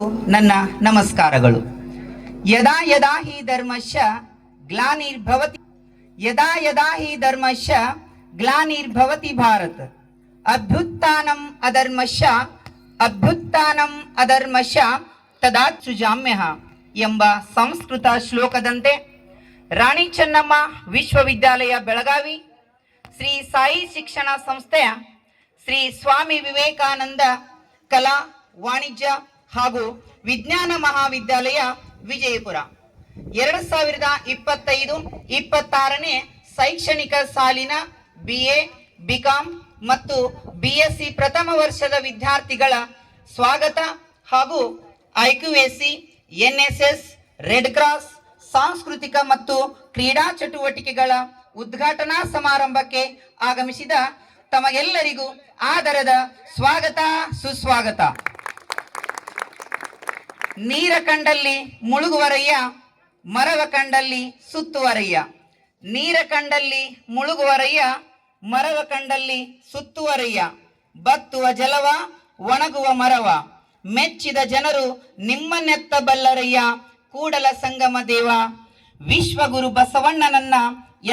ನನ್ನ ನಮಸ್ಕಾರಗಳು. ಯದಾ ಯದಾ ಹಿ ಧರ್ಮಶ್ಯ ಗ್ಲಾನಿರ್ಭವತಿ ಯದಾ ಯದಾ ಹಿ ಧರ್ಮಶ್ಯ ಗ್ಲಾನಿರ್ಭವತಿ ಭಾರತ ಅಭ್ಯುತ್ಥಾನಂ ಅಧರ್ಮಶ್ಯ ತದಾ ಸೃಜಾಮ್ಯಃ ಎಂಬ ಸಂಸ್ಕೃತ ಶ್ಲೋಕದಂತೆ ರಾಣಿ ಚೆನ್ನಮ್ಮ ವಿಶ್ವವಿದ್ಯಾಲಯ ಬೆಳಗಾವಿ, ಶ್ರೀ ಸಾಯಿ ಶಿಕ್ಷಣ ಸಂಸ್ಥೆಯ ಶ್ರೀ ಸ್ವಾಮಿ ವಿವೇಕಾನಂದ ಕಲಾ ವಾಣಿಜ್ಯ ಹಾಗೂ ವಿಜ್ಞಾನ ಮಹಾವಿದ್ಯಾಲಯ ವಿಜಯಪುರ 2025-26ನೇ ಶೈಕ್ಷಣಿಕ ಸಾಲಿನ BA, BCom ಮತ್ತು BSc ಪ್ರಥಮ ವರ್ಷದ ವಿದ್ಯಾರ್ಥಿಗಳ ಸ್ವಾಗತ ಹಾಗೂ IQAC, NSS, ರೆಡ್ ಕ್ರಾಸ್ ಸಾಂಸ್ಕೃತಿಕ ಮತ್ತು ಕ್ರೀಡಾ ಚಟುವಟಿಕೆಗಳ ಉದ್ಘಾಟನಾ ಸಮಾರಂಭಕ್ಕೆ ಆಗಮಿಸಿದ ತಮಗೆಲ್ಲರಿಗೂ ಆದರದ ಸ್ವಾಗತ ಸುಸ್ವಾಗತ. ನೀರ ಕಂಡಲ್ಲಿ ಮುಳುಗುವರಯ್ಯ, ಮರವ ಕಂಡಲ್ಲಿ ಸುತ್ತುವರಯ್ಯ. ನೀರ ಕಂಡಲ್ಲಿ ಮುಳುಗುವರಯ್ಯ, ಮರವ ಕಂಡಲ್ಲಿ ಸುತ್ತುವರಯ್ಯ. ಬತ್ತುವ ಜಲವ, ಒಣಗುವ ಮರವ, ಮೆಚ್ಚಿದ ಜನರು ನಿಮ್ಮನ್ನೆತ್ತಬಲ್ಲರಯ್ಯ. ಕೂಡಲ ಸಂಗಮ ದೇವ ವಿಶ್ವಗುರು ಬಸವಣ್ಣನನ್ನ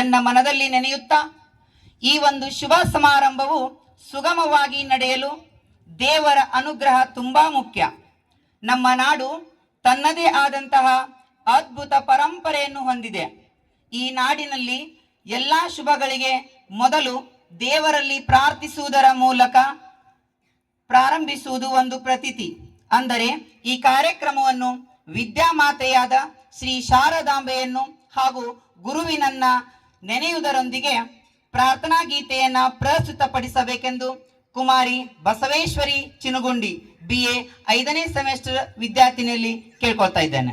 ಎನ್ನ ಮನದಲ್ಲಿ ನೆನೆಯುತ್ತಾ ಈ ಒಂದು ಶುಭ ಸಮಾರಂಭವು ಸುಗಮವಾಗಿ ನಡೆಯಲು ದೇವರ ಅನುಗ್ರಹ ತುಂಬಾ ಮುಖ್ಯ. ನಮ್ಮ ನಾಡು ತನ್ನದೇ ಆದಂತಹ ಅದ್ಭುತ ಪರಂಪರೆಯನ್ನು ಹೊಂದಿದೆ. ಈ ನಾಡಿನಲ್ಲಿ ಎಲ್ಲ ಶುಭಗಳಿಗೆ ಮೊದಲು ದೇವರಲ್ಲಿ ಪ್ರಾರ್ಥಿಸುವುದರ ಮೂಲಕ ಪ್ರಾರಂಭಿಸುವುದು ಒಂದು ಪ್ರತೀತಿ. ಅಂದರೆ ಈ ಕಾರ್ಯಕ್ರಮವನ್ನು ವಿದ್ಯಾಮಾತೆಯಾದ ಶ್ರೀ ಶಾರದಾಂಬೆಯನ್ನು ಹಾಗೂ ಗುರುವಿನನ್ನ ನೆನೆಯುವುದರೊಂದಿಗೆ ಪ್ರಾರ್ಥನಾ ಗೀತೆಯನ್ನ ಪ್ರಸ್ತುತಪಡಿಸಬೇಕೆಂದು ಕುಮಾರಿ ಬಸವೇಶ್ವರಿ ಚಿನುಗುಂಡಿ BA 5ನೇ ಸೆಮಿಸ್ಟರ್ ವಿದ್ಯಾರ್ಥಿನಿಯಲ್ಲಿ ಕೇಳ್ಕೊಳ್ತಾ ಇದ್ದೇನೆ.